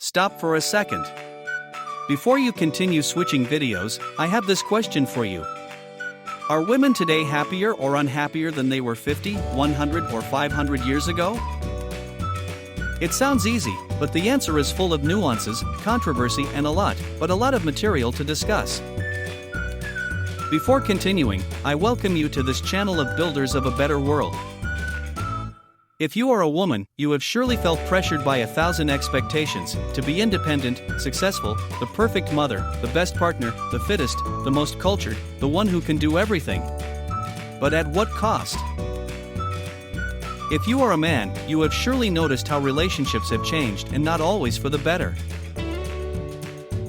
stop for a second. Before you continue switching videos, I have this question for you. Are women today happier or unhappier than they were 50, 100, or 500 years ago? It sounds easy, but the answer is full of nuances, controversy, and a lot of material to discuss. Before continuing, I welcome you to this channel of Builders of a Better World. If you are a woman, you have surely felt pressured by 1,000 expectations to be independent, successful, the perfect mother, the best partner, the fittest, the most cultured, the one who can do everything. But at what cost? If you are a man, you have surely noticed how relationships have changed, and not always for the better.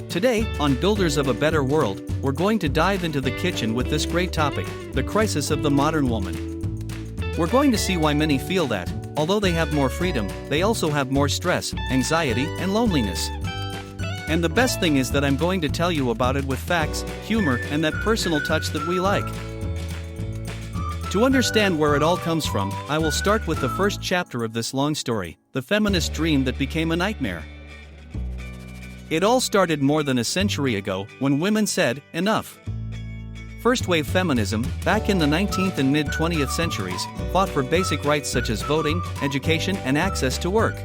Today, on Builders of a Better World, we're going to dive into the kitchen with this great topic, the crisis of the modern woman. We're going to see why many feel that, although they have more freedom, they also have more stress, anxiety, and loneliness. And the best thing is that I'm going to tell you about it with facts, humor, and that personal touch that we like. To understand where it all comes from, I will start with the first chapter of this long story, the feminist dream that became a nightmare. It all started more than a century ago, when women said, enough. First-wave feminism, back in the 19th and mid-20th centuries, fought for basic rights such as voting, education, and access to work.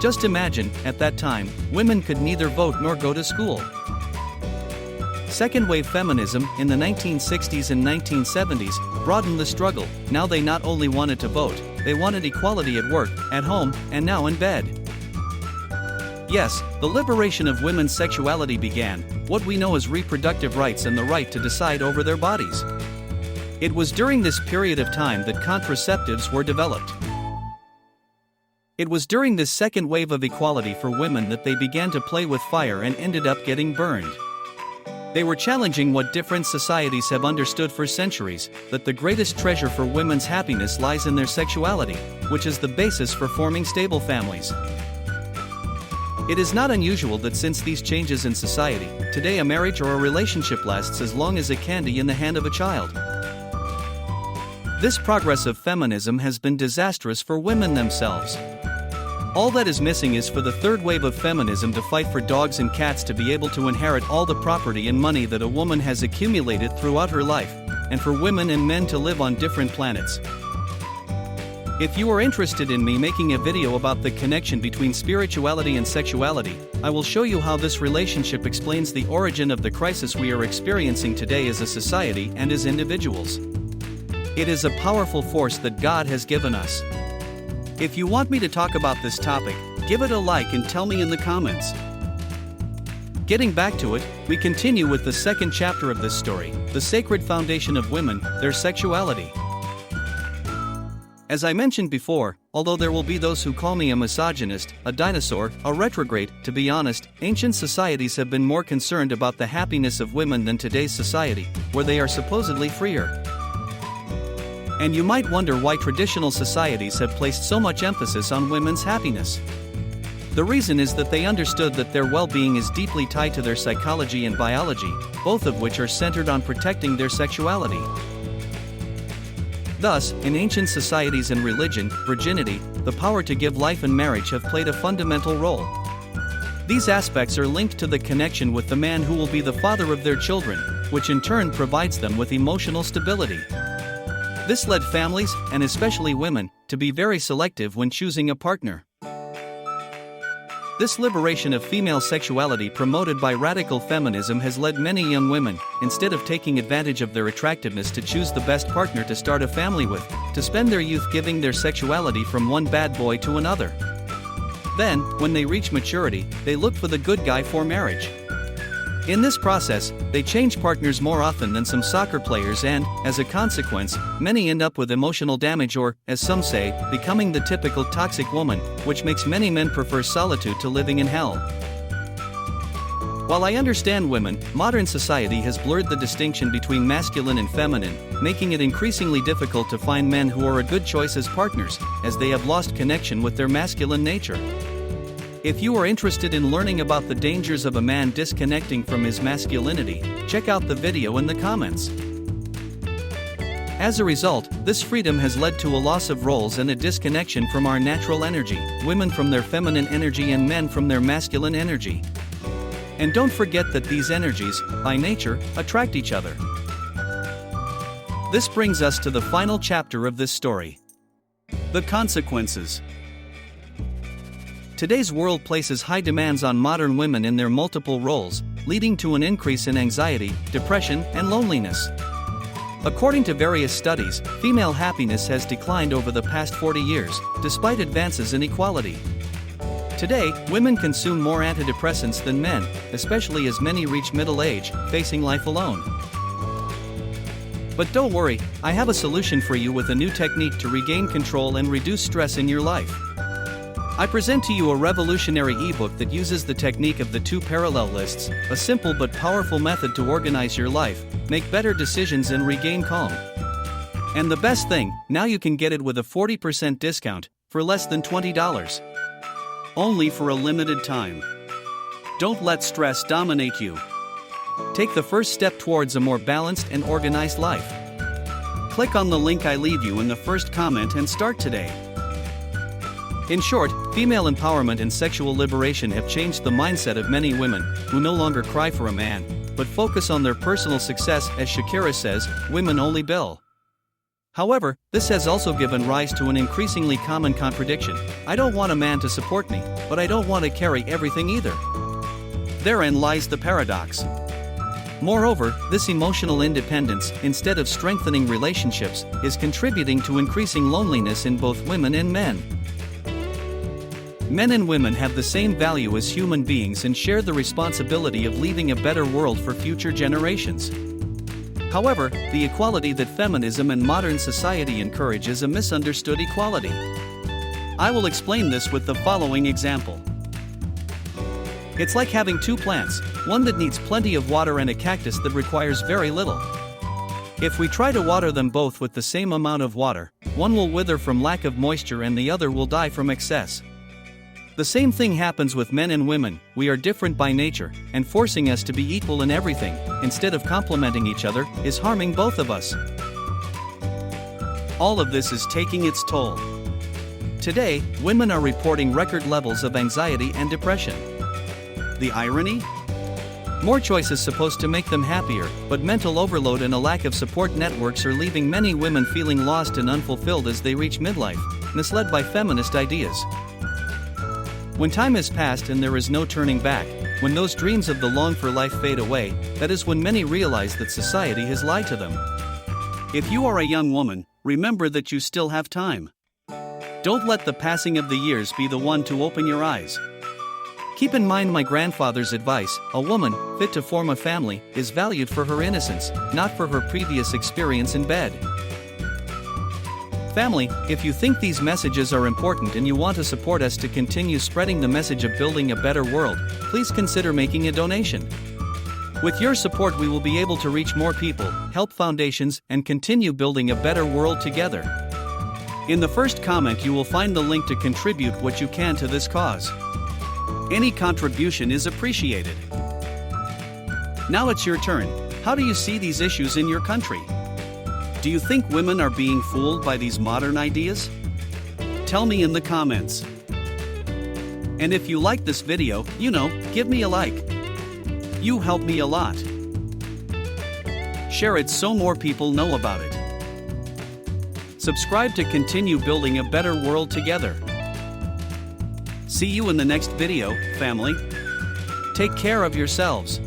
Just imagine, at that time, women could neither vote nor go to school. Second-wave feminism, in the 1960s and 1970s, broadened the struggle. Now they not only wanted to vote, they wanted equality at work, at home, and now in bed. Yes, the liberation of women's sexuality began, what we know as reproductive rights and the right to decide over their bodies. It was during this period of time that contraceptives were developed. It was during this second wave of equality for women that they began to play with fire and ended up getting burned. They were challenging what different societies have understood for centuries, that the greatest treasure for women's happiness lies in their sexuality, which is the basis for forming stable families. It is not unusual that since these changes in society, today a marriage or a relationship lasts as long as a candy in the hand of a child. This progress of feminism has been disastrous for women themselves. All that is missing is for the third wave of feminism to fight for dogs and cats to be able to inherit all the property and money that a woman has accumulated throughout her life, and for women and men to live on different planets. If you are interested in me making a video about the connection between spirituality and sexuality, I will show you how this relationship explains the origin of the crisis we are experiencing today as a society and as individuals. It is a powerful force that God has given us. If you want me to talk about this topic, give it a like and tell me in the comments. Getting back to it, we continue with the second chapter of this story, the sacred foundation of women, their sexuality. As I mentioned before, although there will be those who call me a misogynist, a dinosaur, a retrograde, to be honest, ancient societies have been more concerned about the happiness of women than today's society, where they are supposedly freer. And you might wonder why traditional societies have placed so much emphasis on women's happiness. The reason is that they understood that their well-being is deeply tied to their psychology and biology, both of which are centered on protecting their sexuality. Thus, in ancient societies and religion, virginity, the power to give life and marriage have played a fundamental role. These aspects are linked to the connection with the man who will be the father of their children, which in turn provides them with emotional stability. This led families, and especially women, to be very selective when choosing a partner. This liberation of female sexuality promoted by radical feminism has led many young women, instead of taking advantage of their attractiveness, to choose the best partner to start a family with, to spend their youth giving their sexuality from one bad boy to another. Then, when they reach maturity, they look for the good guy for marriage. In this process, they change partners more often than some soccer players and, as a consequence, many end up with emotional damage or, as some say, becoming the typical toxic woman, which makes many men prefer solitude to living in hell. While I understand women, modern society has blurred the distinction between masculine and feminine, making it increasingly difficult to find men who are a good choice as partners, as they have lost connection with their masculine nature. If you are interested in learning about the dangers of a man disconnecting from his masculinity, check out the video in the comments. As a result, this freedom has led to a loss of roles and a disconnection from our natural energy, women from their feminine energy and men from their masculine energy. And don't forget that these energies, by nature, attract each other. This brings us to the final chapter of this story. The consequences. Today's world places high demands on modern women in their multiple roles, leading to an increase in anxiety, depression, and loneliness. According to various studies, female happiness has declined over the past 40 years, despite advances in equality. Today, women consume more antidepressants than men, especially as many reach middle age, facing life alone. But don't worry, I have a solution for you with a new technique to regain control and reduce stress in your life. I present to you a revolutionary ebook that uses the technique of the two parallel lists, a simple but powerful method to organize your life, make better decisions and regain calm. And the best thing, now you can get it with a 40% discount, for less than $20. Only for a limited time. Don't let stress dominate you. Take the first step towards a more balanced and organized life. Click on the link I leave you in the first comment and start today. In short, female empowerment and sexual liberation have changed the mindset of many women, who no longer cry for a man, but focus on their personal success. As Shakira says, women only bill. However, this has also given rise to an increasingly common contradiction. I don't want a man to support me, but I don't want to carry everything either. Therein lies the paradox. Moreover, this emotional independence, instead of strengthening relationships, is contributing to increasing loneliness in both women and men. Men and women have the same value as human beings and share the responsibility of leaving a better world for future generations. However, the equality that feminism and modern society encourage is a misunderstood equality. I will explain this with the following example. It's like having two plants, one that needs plenty of water and a cactus that requires very little. If we try to water them both with the same amount of water, one will wither from lack of moisture and the other will die from excess. The same thing happens with men and women. We are different by nature, and forcing us to be equal in everything, instead of complementing each other, is harming both of us. All of this is taking its toll. Today, women are reporting record levels of anxiety and depression. The irony? More choice is supposed to make them happier, but mental overload and a lack of support networks are leaving many women feeling lost and unfulfilled as they reach midlife, misled by feminist ideas. When time has passed and there is no turning back, when those dreams of the long-for life fade away, that is when many realize that society has lied to them. If you are a young woman, remember that you still have time. Don't let the passing of the years be the one to open your eyes. Keep in mind my grandfather's advice: a woman, fit to form a family, is valued for her innocence, not for her previous experience in bed. Family, if you think these messages are important and you want to support us to continue spreading the message of building a better world, please consider making a donation. With your support we will be able to reach more people, help foundations, and continue building a better world together. In the first comment you will find the link to contribute what you can to this cause. Any contribution is appreciated. Now it's your turn. How do you see these issues in your country? Do you think women are being fooled by these modern ideas? Tell me in the comments. And if you like this video, give me a like. You help me a lot. Share it so more people know about it. Subscribe to continue building a better world together. See you in the next video, family. Take care of yourselves.